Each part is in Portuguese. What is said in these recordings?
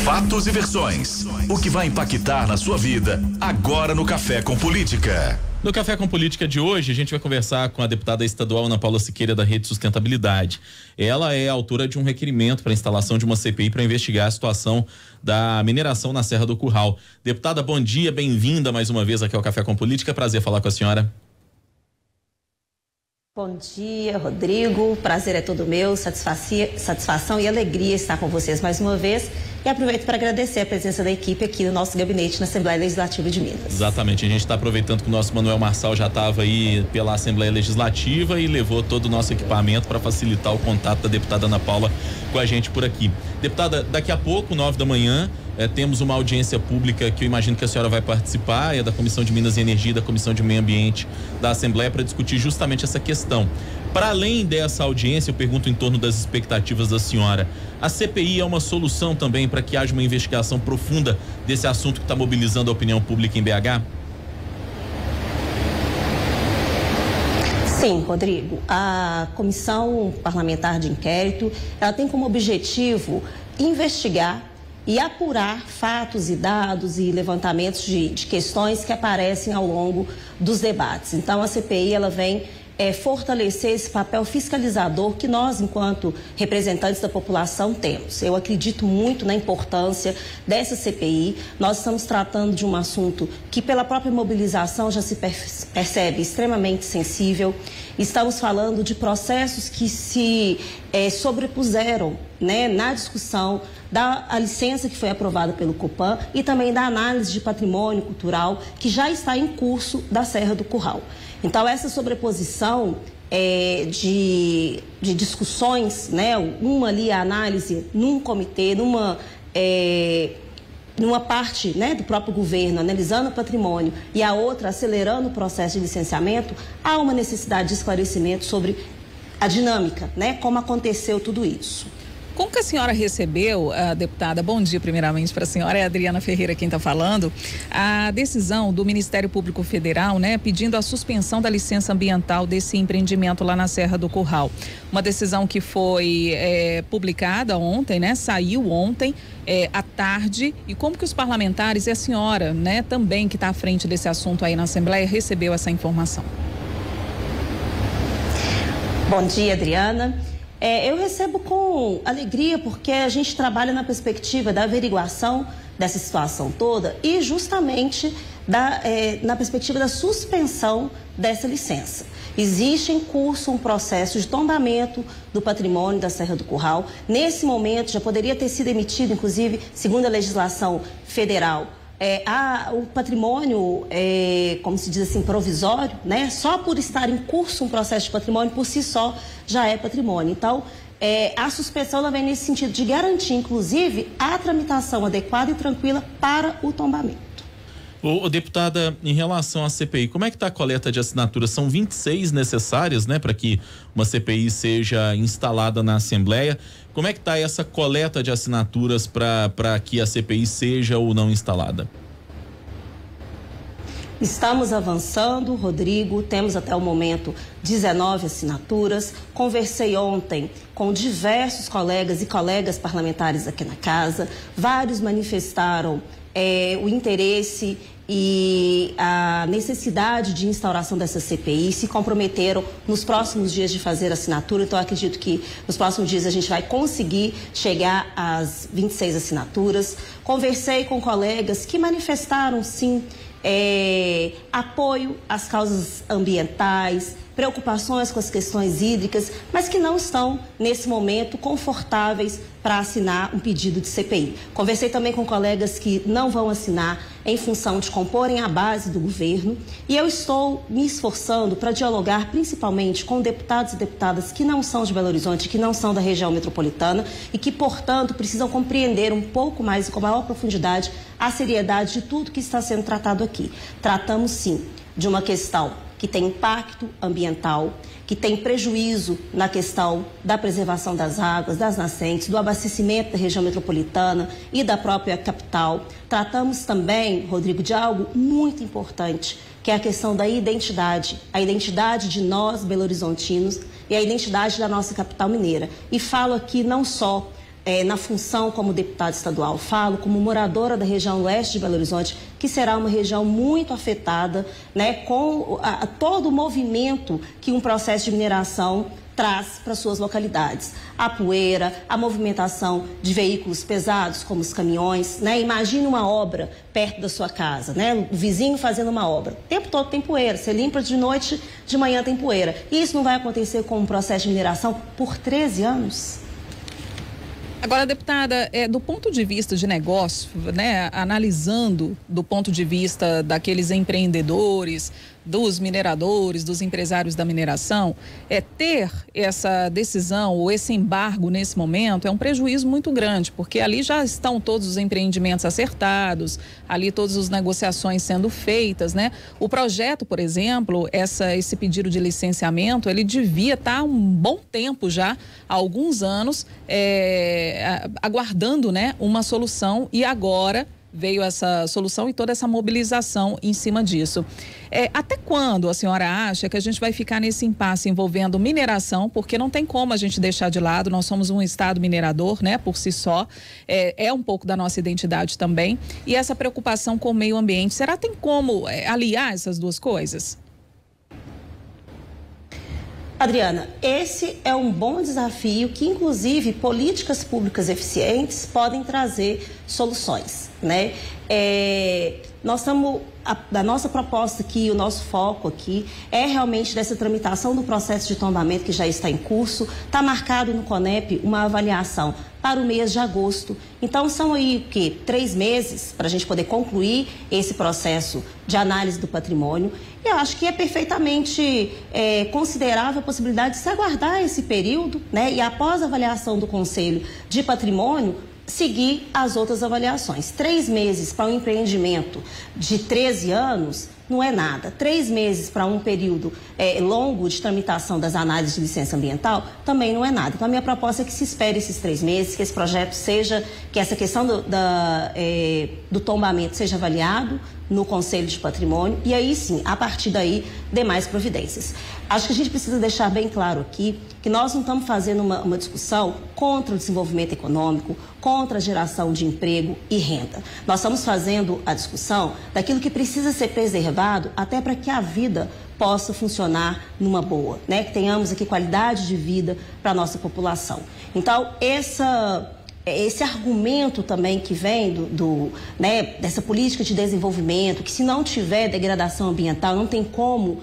Fatos e versões. O que vai impactar na sua vida agora no Café com Política. No Café com Política de hoje, a gente vai conversar com a deputada estadual Ana Paula Siqueira, da Rede Sustentabilidade. Ela é autora de um requerimento para a instalação de uma CPI para investigar a situação da mineração na Serra do Curral. Deputada, bom dia, bem-vinda mais uma vez aqui ao Café com Política. Prazer falar com a senhora. Bom dia, Rodrigo. Prazer é todo meu, satisfação e alegria estar com vocês mais uma vez. E aproveito para agradecer a presença da equipe aqui no nosso gabinete na Assembleia Legislativa de Minas. Exatamente, a gente está aproveitando que o nosso Manuel Marçal já estava aí pela Assembleia Legislativa e levou todo o nosso equipamento para facilitar o contato da deputada Ana Paula com a gente por aqui. Deputada, daqui a pouco, 9 da manhã, temos uma audiência pública que eu imagino que a senhora vai participar, é da Comissão de Minas e Energia e da Comissão de Meio Ambiente da Assembleia, para discutir justamente essa questão. Para além dessa audiência, eu pergunto em torno das expectativas da senhora. A CPI é uma solução também para que haja uma investigação profunda desse assunto que está mobilizando a opinião pública em BH? Sim, Rodrigo. A Comissão Parlamentar de Inquérito, ela tem como objetivo investigar e apurar fatos e dados e levantamentos de questões que aparecem ao longo dos debates. Então, a CPI, ela vem fortalecer esse papel fiscalizador que nós, enquanto representantes da população, temos. Eu acredito muito na importância dessa CPI. Nós estamos tratando de um assunto que, pela própria mobilização, já se percebe extremamente sensível. Estamos falando de processos que se sobrepuseram, né, na discussão da licença que foi aprovada pelo Copan e também da análise de patrimônio cultural que já está em curso da Serra do Curral. Então, essa sobreposição de discussões, né, uma ali a análise num comitê, numa parte, né, do próprio governo analisando o patrimônio e a outra acelerando o processo de licenciamento, há uma necessidade de esclarecimento sobre a dinâmica, né, como aconteceu tudo isso. Como que a senhora recebeu, deputada, bom dia primeiramente para a senhora, é a Adriana Ferreira quem está falando, a decisão do Ministério Público Federal, né, pedindo a suspensão da licença ambiental desse empreendimento lá na Serra do Curral. Uma decisão que foi publicada ontem, né, saiu ontem à tarde, e como que os parlamentares e a senhora, né, também que está à frente desse assunto aí na Assembleia, recebeu essa informação? Bom dia, Adriana. Eu recebo com alegria porque a gente trabalha na perspectiva da averiguação dessa situação toda e justamente na perspectiva da suspensão dessa licença. Existe em curso um processo de tombamento do patrimônio da Serra do Curral. Nesse momento já poderia ter sido emitido, inclusive, segundo a legislação federal, o patrimônio, como se diz assim, provisório, né? Só por estar em curso um processo de patrimônio, por si só, já é patrimônio. Então, a suspensão ela vem nesse sentido de garantir, inclusive, a tramitação adequada e tranquila para o tombamento. Deputada, em relação à CPI, como é que está a coleta de assinaturas? São 26 necessárias, né, para que uma CPI seja instalada na Assembleia. Como é que está essa coleta de assinaturas para que a CPI seja ou não instalada? Estamos avançando, Rodrigo, temos até o momento 19 assinaturas. Conversei ontem com diversos colegas e colegas parlamentares aqui na casa. Vários manifestaram o interesse e a necessidade de instauração dessa CPI, se comprometeram nos próximos dias de fazer assinatura. Então, acredito que nos próximos dias a gente vai conseguir chegar às 26 assinaturas. Conversei com colegas que manifestaram, sim, apoio às causas ambientais, preocupações com as questões hídricas, mas que não estão, nesse momento, confortáveis para assinar um pedido de CPI. Conversei também com colegas que não vão assinar em função de comporem a base do governo, e eu estou me esforçando para dialogar principalmente com deputados e deputadas que não são de Belo Horizonte, que não são da região metropolitana e que, portanto, precisam compreender um pouco mais e com maior profundidade a seriedade de tudo que está sendo tratado aqui. Tratamos, sim, de uma questão que tem impacto ambiental, que tem prejuízo na questão da preservação das águas, das nascentes, do abastecimento da região metropolitana e da própria capital. Tratamos também, Rodrigo, de algo muito importante, que é a questão da identidade, a identidade de nós, belo-horizontinos, e a identidade da nossa capital mineira. E falo aqui não só na função como deputada estadual, falo como moradora da região leste de Belo Horizonte, que será uma região muito afetada, né, com todo o movimento que um processo de mineração traz para suas localidades. A poeira, a movimentação de veículos pesados, como os caminhões, né? Imagine uma obra perto da sua casa, né? O vizinho fazendo uma obra. O tempo todo tem poeira, você limpa de noite, de manhã tem poeira. E isso não vai acontecer com um processo de mineração por 13 anos? Agora, deputada, do ponto de vista de negócio, né, analisando do ponto de vista daqueles empreendedores, dos mineradores, dos empresários da mineração, ter essa decisão ou esse embargo nesse momento é um prejuízo muito grande, porque ali já estão todos os empreendimentos acertados, ali todas as negociações sendo feitas, né? O projeto, por exemplo, esse pedido de licenciamento, ele devia estar há um bom tempo já, há alguns anos, aguardando, né, uma solução, e agora veio essa solução e toda essa mobilização em cima disso. Até quando a senhora acha que a gente vai ficar nesse impasse envolvendo mineração, porque não tem como a gente deixar de lado, nós somos um estado minerador, né, por si só, é um pouco da nossa identidade também, e essa preocupação com o meio ambiente, será que tem como aliar essas duas coisas? Adriana, esse é um bom desafio que, inclusive, políticas públicas eficientes podem trazer soluções, né? Nós estamos, da nossa proposta aqui, o nosso foco aqui é realmente dessa tramitação do processo de tombamento que já está em curso. Está marcado no CONEP uma avaliação para o mês de agosto. Então, são aí, 3 meses para a gente poder concluir esse processo de análise do patrimônio. E eu acho que é perfeitamente considerável a possibilidade de se aguardar esse período, né? E após a avaliação do Conselho de Patrimônio, seguir as outras avaliações. 3 meses para um empreendimento de 13 anos não é nada. 3 meses para um período longo de tramitação das análises de licença ambiental também não é nada. Então, a minha proposta é que se espere esses 3 meses, que esse projeto que essa questão do tombamento seja avaliado no Conselho de Patrimônio, e aí sim, a partir daí, demais providências. Acho que a gente precisa deixar bem claro aqui que nós não estamos fazendo uma discussão contra o desenvolvimento econômico, contra a geração de emprego e renda. Nós estamos fazendo a discussão daquilo que precisa ser preservado até para que a vida possa funcionar numa boa, né? Que tenhamos aqui qualidade de vida para a nossa população. Então, esse argumento também que vem dessa política de desenvolvimento, que se não tiver degradação ambiental não tem como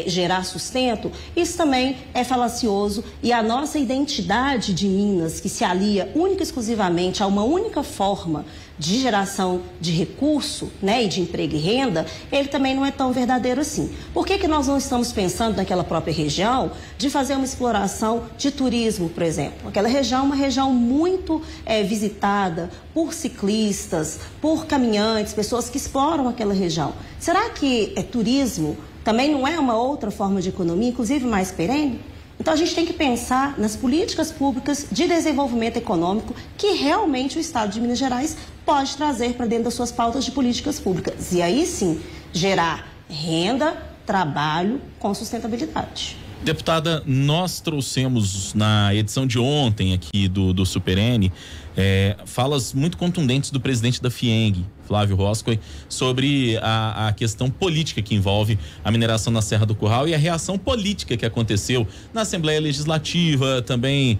gerar sustento, isso também é falacioso, e a nossa identidade de Minas, que se alia única e exclusivamente a uma única forma de geração de recurso, né, e de emprego e renda, ele também não é tão verdadeiro assim. Por que nós não estamos pensando naquela própria região de fazer uma exploração de turismo, por exemplo? Aquela região é uma região muito visitada por ciclistas, por caminhantes, pessoas que exploram aquela região. Será que turismo também não é uma outra forma de economia, inclusive mais perene? Então, a gente tem que pensar nas políticas públicas de desenvolvimento econômico que realmente o Estado de Minas Gerais pode trazer para dentro das suas pautas de políticas públicas. E aí, sim, gerar renda, trabalho com sustentabilidade. Deputada, nós trouxemos na edição de ontem aqui do Super N falas muito contundentes do presidente da FIENG, Flávio Roscoe, sobre a questão política que envolve a mineração na Serra do Curral e a reação política que aconteceu na Assembleia Legislativa, também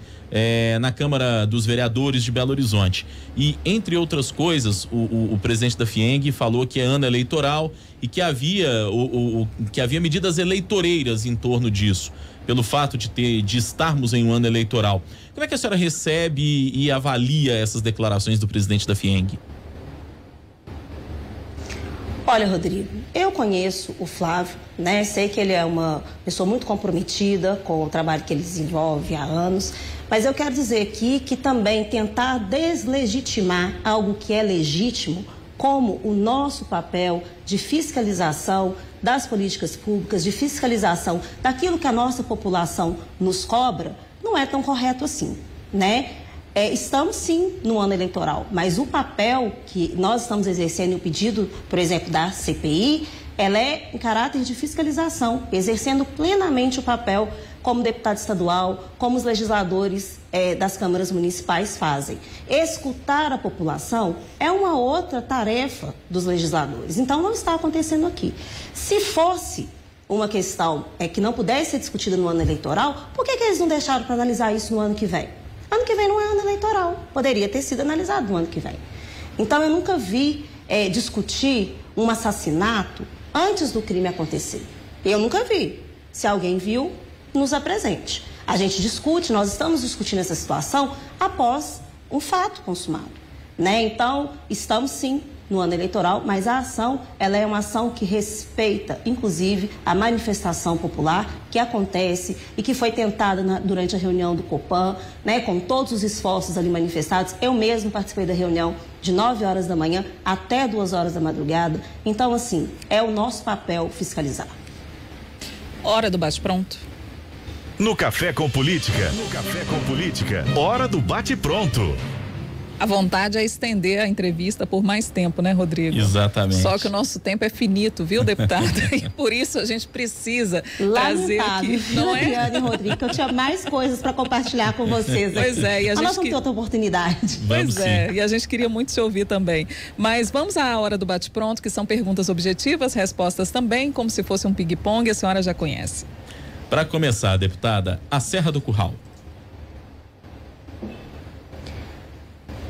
na Câmara dos Vereadores de Belo Horizonte. E, entre outras coisas, o presidente da FIENG falou que é ano eleitoral e que havia medidas eleitoreiras em torno disso, pelo fato de estarmos em um ano eleitoral. Como é que a senhora recebe e avalia essas declarações do presidente da FIENG? Olha, Rodrigo, eu conheço o Flávio, né? Sei que ele é uma pessoa muito comprometida com o trabalho que ele desenvolve há anos, mas eu quero dizer aqui que também tentar deslegitimar algo que é legítimo, como o nosso papel de fiscalização das políticas públicas, de fiscalização daquilo que a nossa população nos cobra, não é tão correto assim, né? Estamos sim no ano eleitoral, mas o papel que nós estamos exercendo, o pedido, por exemplo, da CPI, ela é em caráter de fiscalização, exercendo plenamente o papel como deputado estadual, como os legisladores das câmaras municipais fazem. Escutar a população é uma outra tarefa dos legisladores. Então, não está acontecendo aqui. Se fosse uma questão que não pudesse ser discutida no ano eleitoral, por que eles não deixaram para analisar isso no ano que vem? Ano que vem não é ano eleitoral. Poderia ter sido analisado no ano que vem. Então, eu nunca vi discutir um assassinato antes do crime acontecer. Eu nunca vi. Se alguém viu, nos apresente. A gente discute, nós estamos discutindo essa situação após um fato consumado, né? Então, estamos sim no ano eleitoral, mas a ação, ela é uma ação que respeita, inclusive, a manifestação popular que acontece e que foi tentada durante a reunião do Copan, né, com todos os esforços ali manifestados. Eu mesmo participei da reunião de 9 horas da manhã até 2 horas da madrugada. Então, assim, é o nosso papel fiscalizar. Hora do bate-pronto. No Café com Política. No Café com Política. Hora do bate-pronto. A vontade é estender a entrevista por mais tempo, né, Rodrigo? Exatamente. Só que o nosso tempo é finito, viu, deputada? E por isso a gente precisa trazer aqui, não é? Adriana e Rodrigo, que eu tinha mais coisas para compartilhar com vocês aqui. Pois é, e a gente nós vamos ter outra oportunidade. Pois é, e a gente queria muito te ouvir também. Mas vamos à hora do bate-pronto, que são perguntas objetivas, respostas também, como se fosse um ping-pong, a senhora já conhece. Para começar, deputada, a Serra do Curral.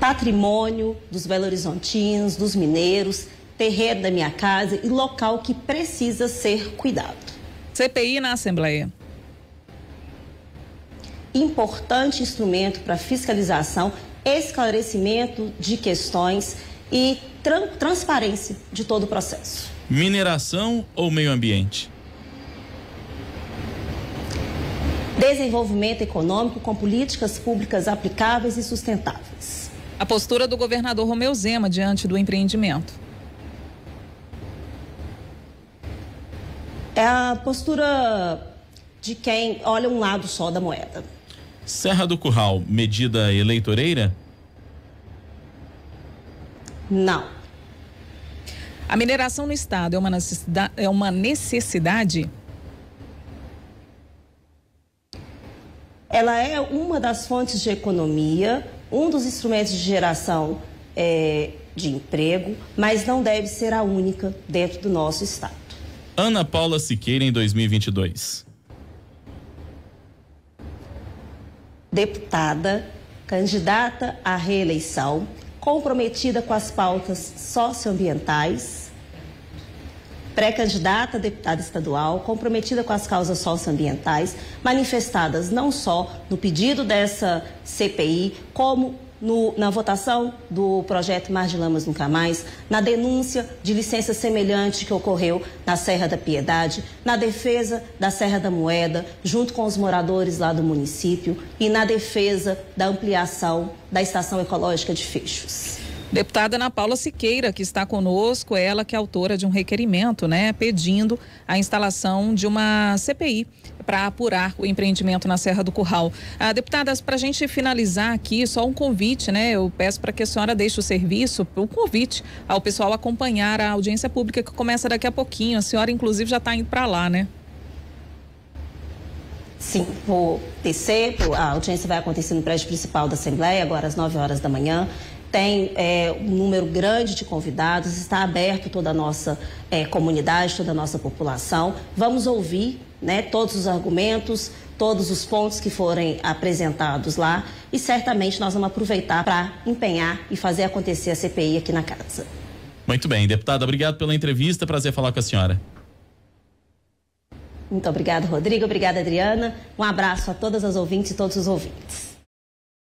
Patrimônio dos belo-horizontinos, dos mineiros, terreiro da minha casa e local que precisa ser cuidado. CPI na Assembleia. Importante instrumento para fiscalização, esclarecimento de questões e transparência de todo o processo. Mineração ou meio ambiente? Desenvolvimento econômico com políticas públicas aplicáveis e sustentáveis. A postura do governador Romeu Zema diante do empreendimento. É a postura de quem olha um lado só da moeda. Serra do Curral, medida eleitoreira? Não. A mineração no estado é uma necessidade? Ela é uma das fontes de economia, um dos instrumentos de geração de emprego, mas não deve ser a única dentro do nosso estado. Ana Paula Siqueira em 2022. Deputada, candidata à reeleição, comprometida com as pautas socioambientais, pré-candidata a deputada estadual, comprometida com as causas socioambientais, manifestadas não só no pedido dessa CPI, como na votação do projeto Mar de Lamas Nunca Mais, na denúncia de licença semelhante que ocorreu na Serra da Piedade, na defesa da Serra da Moeda, junto com os moradores lá do município, e na defesa da ampliação da Estação Ecológica de Fechos. Deputada Ana Paula Siqueira, que está conosco, ela que é autora de um requerimento, né, pedindo a instalação de uma CPI para apurar o empreendimento na Serra do Curral. Deputadas, para a gente finalizar aqui, só um convite, né? Eu peço para que a senhora deixe o serviço, um convite ao pessoal acompanhar a audiência pública que começa daqui a pouquinho. A senhora, inclusive, já está indo para lá, né? Sim, vou descer, a audiência vai acontecer no prédio principal da Assembleia, agora às 9 horas da manhã. Tem um número grande de convidados, está aberto toda a nossa comunidade, toda a nossa população. Vamos ouvir, né, todos os argumentos, todos os pontos que forem apresentados lá e certamente nós vamos aproveitar para empenhar e fazer acontecer a CPI aqui na casa. Muito bem, deputada, obrigado pela entrevista, prazer falar com a senhora. Muito obrigada, Rodrigo, obrigada, Adriana. Um abraço a todas as ouvintes e todos os ouvintes.